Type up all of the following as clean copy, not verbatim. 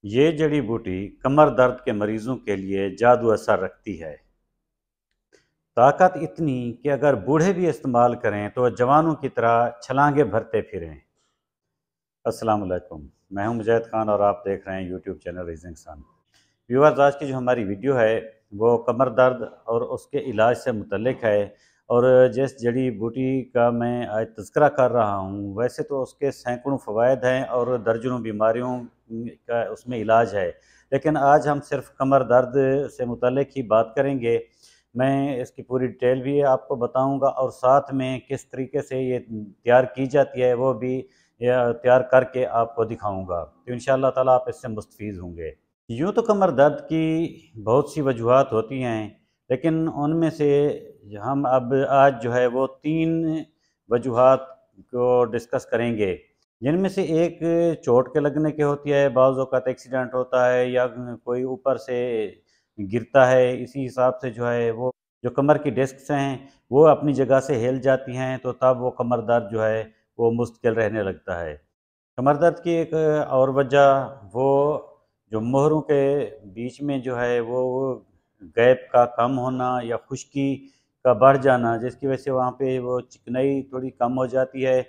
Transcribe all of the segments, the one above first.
یہ جڑی بوٹی کمر درد کے مریضوں کے لیے جادو اثر رکھتی ہے۔ طاقت اتنی کہ اگر بوڑھے بھی استعمال کریں تو جوانوں کی طرح چھلانگیں بھرتے پھریں۔ السلام علیکم، میں ہوں مجاہد خان اور آپ دیکھ رہے ہیں یوٹیوب چینل ریزنگ سن۔ ویورز، آج کی جو ہماری ویڈیو ہے وہ کمر درد اور اس کے علاج سے متعلق ہے، اور جس جڑی بوٹی کا میں آج تذکرہ کر رہا ہوں ویسے تو اس کے سینکڑوں فوائد ہیں اور درجنوں بیماریوں کا اس میں علاج ہے، لیکن آج ہم صرف کمر درد سے متعلق ہی بات کریں گے۔ میں اس کی پوری ڈیٹیل بھی آپ کو بتاؤں گا، اور ساتھ میں کس طریقے سے یہ تیار کی جاتی ہے وہ بھی تیار کر کے آپ کو دکھاؤں گا، تو انشاءاللہ تعالیٰ آپ اس سے مستفید ہوں گے۔ یوں تو کمر درد کی بہت سی وجوہات ہوتی ہیں، لیکن ان میں سے ہم اب آج جو ہے وہ 3 وجوہات کو ڈسکس کریں گے، جن میں سے ایک چوٹ کے لگنے کے ہوتی ہے، بعض اوقات ایکسیڈنٹ ہوتا ہے یا کوئی اوپر سے گرتا ہے، اسی حساب سے جو ہے وہ جو کمر کی ڈسکس ہیں وہ اپنی جگہ سے ہل جاتی ہیں، تو تب وہ کمر درد جو ہے وہ مستقل رہنے لگتا ہے۔ کمر درد کی ایک اور وجہ وہ جو مہروں کے بیچ میں جو ہے وہ گیپ کا کم ہونا یا خشکی کا بڑھ جانا، جس کی وجہ سے وہاں پہ وہ چکنائی تھوڑی کم ہو جاتی ہے۔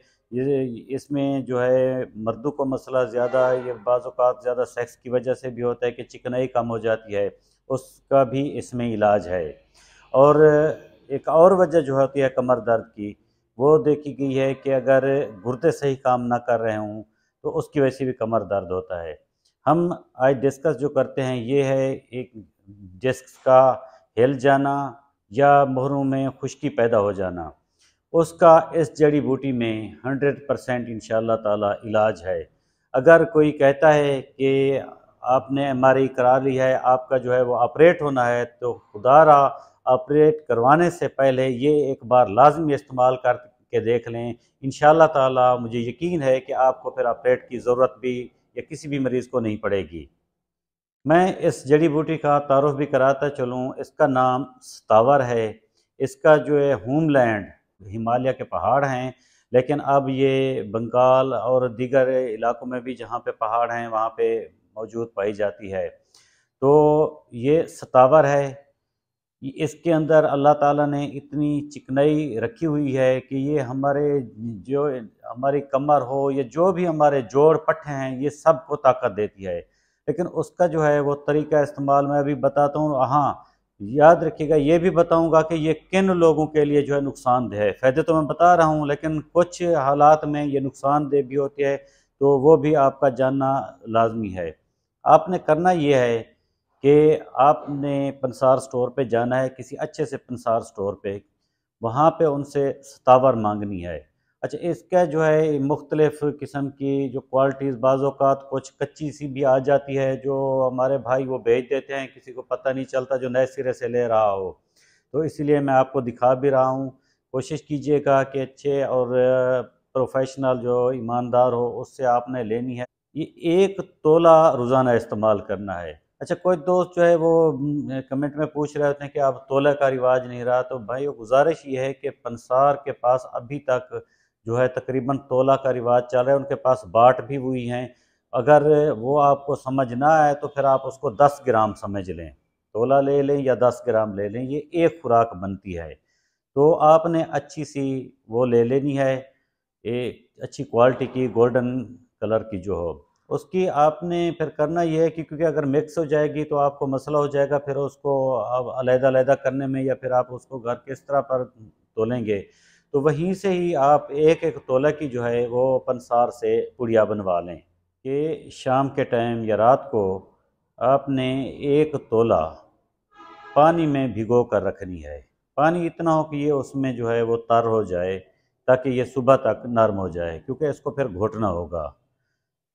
اس میں جو ہے مردوں کو مسئلہ زیادہ، یہ بعض اوقات زیادہ سیکس کی وجہ سے بھی ہوتا ہے کہ چکنائی کم ہو جاتی ہے، اس کا بھی اس میں علاج ہے۔ اور ایک اور وجہ جو ہوتی ہے کمر درد کی، وہ دیکھی گئی ہے کہ اگر گردے صحیح کام نہ کر رہے ہوں تو اس کی وجہ سے بھی کمر درد ہوتا ہے۔ ہم آج ڈسکس جو کرتے ہیں یہ ہے ایک ڈسک کا ہل جانا یا مہروں میں خشکی پیدا ہو جانا، اس کا اس جڑی بوٹی میں 100% انشاءاللہ تعالی علاج ہے۔ اگر کوئی کہتا ہے کہ آپ نے MRI کرا لی ہے، آپ کا جو ہے وہ آپریٹ ہونا ہے، تو خدا را آپریٹ کروانے سے پہلے یہ ایک بار لازمی استعمال کر کے دیکھ لیں، انشاءاللہ تعالی مجھے یقین ہے کہ آپ کو پھر آپریٹ کی ضرورت بھی یا کسی بھی مریض کو نہیں پڑے گی۔ میں اس جڑی بوٹی کا تعارف بھی کراتا چلوں، اس کا نام ستاور ہے۔ اس کا جو ہے ہوم لینڈ ہمالیہ کے پہاڑ ہیں، لیکن اب یہ بنگال اور دیگر علاقوں میں بھی جہاں پہ پہاڑ ہیں وہاں پہ موجود پائی جاتی ہے۔ تو یہ ستاور ہے، اس کے اندر اللہ تعالیٰ نے اتنی چکنائی رکھی ہوئی ہے کہ یہ ہماری کمر ہو یا جو بھی ہمارے جوڑ پٹھے ہیں یہ سب کو طاقت دیتی ہے، لیکن اس کا جو ہے وہ طریقہ استعمال میں ابھی بتاتا ہوں۔ ہاں، یاد رکھیے گا، یہ بھی بتاؤں گا کہ یہ کن لوگوں کے لیے جو ہے نقصان دہ ہے۔ فائدے تو میں بتا رہا ہوں، لیکن کچھ حالات میں یہ نقصان دہ بھی ہوتی ہے، تو وہ بھی آپ کا جاننا لازمی ہے۔ آپ نے کرنا یہ ہے کہ آپ نے پنسار سٹور پہ جانا ہے، کسی اچھے سے پنسار سٹور پہ، وہاں پہ ان سے ستاور مانگنی ہے۔ اچھا، اس کا جو ہے مختلف قسم کی جو کوالٹیز، بعض اوقات کچھ کچی سی بھی آ جاتی ہے جو ہمارے بھائی وہ بھیج دیتے ہیں، کسی کو پتہ نہیں چلتا جو نئے سرے سے لے رہا ہو، تو اسی لیے میں آپ کو دکھا بھی رہا ہوں۔ کوشش کیجئے گا کہ اچھے اور پروفیشنل جو ایماندار ہو اس سے آپ نے لینی ہے۔ یہ 1 تولہ روزانہ استعمال کرنا ہے۔ اچھا، کوئی دوست جو ہے وہ کمنٹ میں پوچھ رہے ہوتے ہیں کہ اب تولہ کا رواج نہیں رہا، تو بھائی گزارش یہ ہے کہ پنسار کے پاس ابھی تک جو ہے تقریباً تولہ کا رواج چل رہا ہے، ان کے پاس باٹ بھی ہوئی ہیں۔ اگر وہ آپ کو سمجھ نہ آئے تو پھر آپ اس کو 10 گرام سمجھ لیں، تولہ لے لیں یا 10 گرام لے لیں، یہ ایک خوراک بنتی ہے۔ تو آپ نے اچھی سی وہ لے لینی ہے، ایک اچھی کوالٹی کی گولڈن کلر کی جو ہو، اس کی آپ نے پھر کرنا یہ ہے کہ کیونکہ اگر مکس ہو جائے گی تو آپ کو مسئلہ ہو جائے گا پھر اس کو علیحدہ علیحدہ کرنے میں، یا پھر آپ اس کو گھر کس طرح پر تولیں گے، تو وہیں سے ہی آپ ایک ایک تولہ کی جو ہے وہ پنسار سے پڑیا بنوا لیں کہ شام کے ٹائم یا رات کو آپ نے 1 تولہ پانی میں بھگو کر رکھنی ہے۔ پانی اتنا ہو کہ یہ اس میں جو ہے وہ تر ہو جائے، تاکہ یہ صبح تک نرم ہو جائے، کیونکہ اس کو پھر گھوٹنا ہوگا۔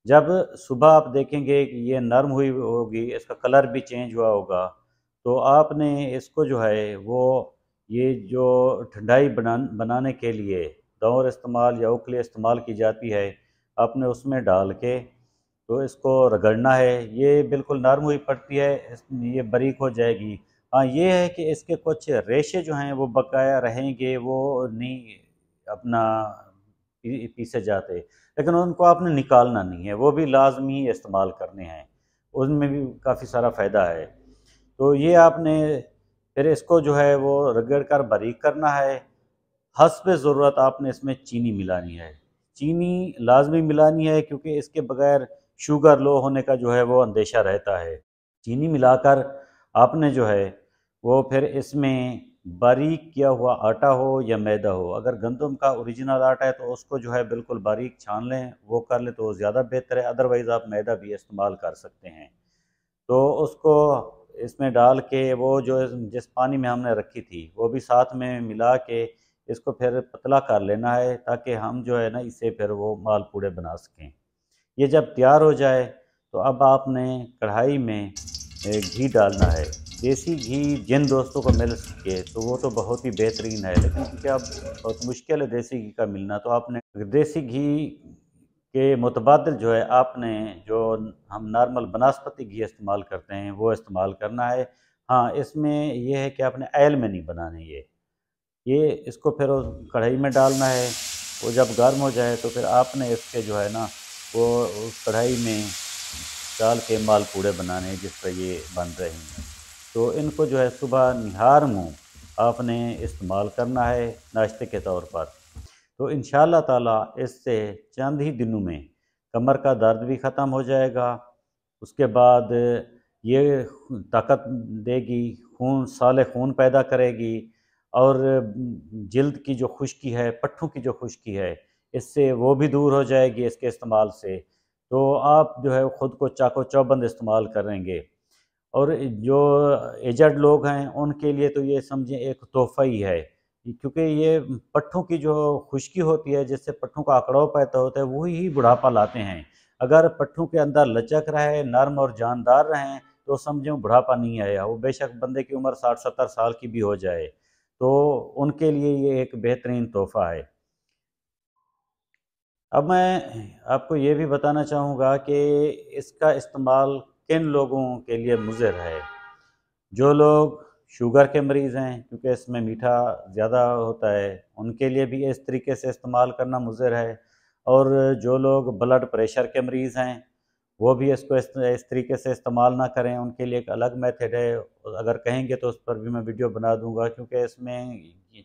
جب صبح آپ دیکھیں گے کہ یہ نرم ہوئی ہوگی، اس کا کلر بھی چینج ہوا ہوگا، تو آپ نے اس کو جو ہے وہ یہ جو ٹھنڈائی بنانے کے لیے دور استعمال یا اوکھلی استعمال کی جاتی ہے، آپ نے اس میں ڈال کے تو اس کو رگڑنا ہے۔ یہ بالکل نرم ہوئی پڑتی ہے، یہ باریک ہو جائے گی۔ ہاں، یہ ہے کہ اس کے کچھ ریشے جو ہیں وہ بقایا رہیں گے، وہ نہیں اپنا پیسے جاتے، لیکن ان کو آپ نے نکالنا نہیں ہے، وہ بھی لازمی استعمال کرنے ہیں۔ ان میں بھی کافی سارا فائدہ ہے۔ تو یہ آپ نے پھر اس کو جو ہے وہ رگڑ کر باریک کرنا ہے۔ حسب ضرورت آپ نے اس میں چینی ملانی ہے، چینی لازمی ملانی ہے کیونکہ اس کے بغیر شوگر لو ہونے کا جو ہے وہ اندیشہ رہتا ہے۔ چینی ملا کر آپ نے جو ہے وہ پھر اس میں باریک کیا ہوا آٹا ہو یا میدا ہو، اگر گندم کا اوریجنل آٹا ہے تو اس کو جو ہے بالکل باریک چھان لیں، وہ کر لیں تو زیادہ بہتر ہے، ادروائز آپ میدا بھی استعمال کر سکتے ہیں۔ تو اس کو اس میں ڈال کے وہ جو جس پانی میں ہم نے رکھی تھی وہ بھی ساتھ میں ملا کے اس کو پھر پتلا کر لینا ہے تاکہ ہم جو ہے نا اسے پھر وہ مال پوڑے بنا سکیں۔ یہ جب تیار ہو جائے تو اب آپ نے کڑھائی میں گھی ڈالنا ہے۔ دیسی گھی جن دوستوں کو مل سکے تو وہ تو بہت ہی بہترین ہے، لیکن کیونکہ اب بہت مشکل ہے دیسی گھی کا ملنا، تو آپ نے دیسی گھی کے متبادل جو ہے آپ نے جو ہم نارمل بناسپتی گھی استعمال کرتے ہیں وہ استعمال کرنا ہے۔ ہاں، اس میں یہ ہے کہ آپ نے آئل میں نہیں بنانے، یہ اس کو پھر کڑھائی میں ڈالنا ہے۔ وہ جب گرم ہو جائے تو پھر آپ نے اس کے جو ہے نا وہ اس کڑھائی میں ڈال کے مال پوڑے بنانے جس طرح یہ بن رہے ہیں۔ تو ان کو جو ہے صبح نہار منہ آپ نے استعمال کرنا ہے ناشتے کے طور پر۔ تو انشاءاللہ تعالیٰ اس سے چند ہی دنوں میں کمر کا درد بھی ختم ہو جائے گا، اس کے بعد یہ طاقت دے گی، سالے خون پیدا کرے گی، اور جلد کی جو خشکی ہے، پٹھوں کی جو خشکی ہے، اس سے وہ بھی دور ہو جائے گی اس کے استعمال سے۔ تو آپ جو ہے خود کو چاق و چوبند استعمال کریں گے، اور جو ایجڈ لوگ ہیں ان کے لیے تو یہ سمجھیں ایک تحفہ ہی ہے، کیونکہ یہ پٹھوں کی جو خشکی ہوتی ہے جس سے پٹھوں کا اکڑاؤ پیدا ہوتا ہے وہی بڑھاپا لاتے ہیں۔ اگر پٹھوں کے اندر لچک رہے، نرم اور جاندار رہیں تو سمجھیں بڑھاپا نہیں آیا، وہ بے شک بندے کی عمر 60-70 سال کی بھی ہو جائے، تو ان کے لیے یہ ایک بہترین تحفہ ہے۔ اب میں آپ کو یہ بھی بتانا چاہوں گا کہ اس کا استعمال کن لوگوں کے لیے مضر ہے۔ جو لوگ شوگر کے مریض ہیں کیونکہ اس میں میٹھا زیادہ ہوتا ہے، ان کے لیے بھی اس طریقے سے استعمال کرنا مضر ہے، اور جو لوگ بلڈ پریشر کے مریض ہیں وہ بھی اس کو اس طریقے سے استعمال نہ کریں، ان کے لیے ایک الگ میتھڈ ہے، اگر کہیں گے تو اس پر بھی میں ویڈیو بنا دوں گا، کیونکہ اس میں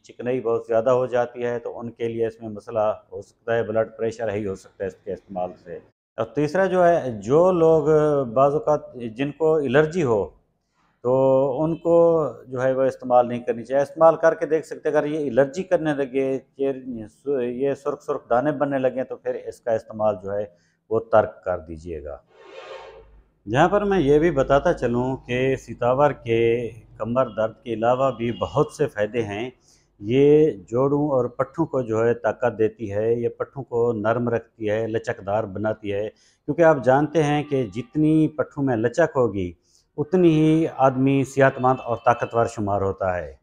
چکنائی بہت زیادہ ہو جاتی ہے تو ان کے لیے اس میں مسئلہ ہو سکتا ہے، بلڈ پریشر ہی ہو سکتا ہے اس کے استعمال سے۔ اور تیسرا جو ہے، جو لوگ بعض اوقات جن کو الرجی ہو تو ان کو جو ہے وہ استعمال نہیں کرنی چاہیے، استعمال کر کے دیکھ سکتے، اگر یہ الرجی کرنے لگے، یہ سرخ سرخ دانے بننے لگے تو پھر اس کا استعمال جو ہے وہ ترک کر دیجئے گا۔ جہاں پر میں یہ بھی بتاتا چلوں کہ ستاور کے کمر درد کے علاوہ بھی بہت سے فائدے ہیں۔ یہ جوڑوں اور پٹھوں کو جو ہے طاقت دیتی ہے، یہ پٹھوں کو نرم رکھتی ہے، لچکدار بناتی ہے، کیونکہ آپ جانتے ہیں کہ جتنی پٹھوں میں لچک ہوگی اتنی ہی آدمی صحت مند اور طاقتور شمار ہوتا ہے۔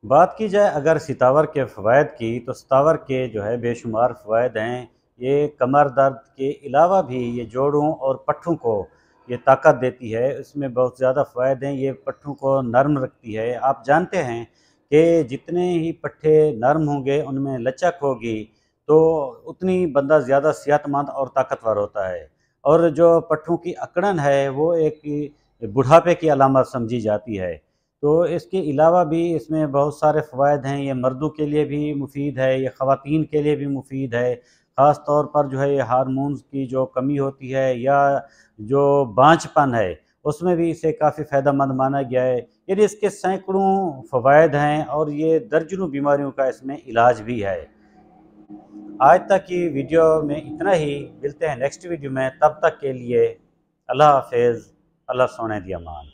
بات کی جائے اگر ستاور کے فوائد کی تو ستاور کے جو ہے بے شمار فوائد ہیں۔ یہ کمر درد کے علاوہ بھی یہ جوڑوں اور پٹھوں کو یہ طاقت دیتی ہے، اس میں بہت زیادہ فوائد ہیں۔ یہ پٹھوں کو نرم رکھتی ہے، آپ جانتے ہیں کہ جتنے ہی پٹھے نرم ہوں گے ان میں لچک ہوگی تو اتنی بندہ زیادہ صحت مند اور طاقتور ہوتا ہے، اور جو پٹھوں کی اکڑن ہے وہ ایک بڑھاپے کی علامت سمجھی جاتی ہے۔ تو اس کے علاوہ بھی اس میں بہت سارے فوائد ہیں، یہ مردوں کے لیے بھی مفید ہے، یہ خواتین کے لیے بھی مفید ہے، خاص طور پر جو ہے یہ ہارمونز کی جو کمی ہوتی ہے یا جو بانجھ پن ہے اس میں بھی اسے کافی فائدہ مند مانا گیا ہے۔ یعنی اس کے سینکڑوں فوائد ہیں اور یہ درجنوں بیماریوں کا اس میں علاج بھی ہے۔ آج تک کی ویڈیو میں اتنا ہی، ملتے ہیں نیکسٹ ویڈیو میں، تب تک کے لیے اللہ حافظ، اللہ سونے دی امان۔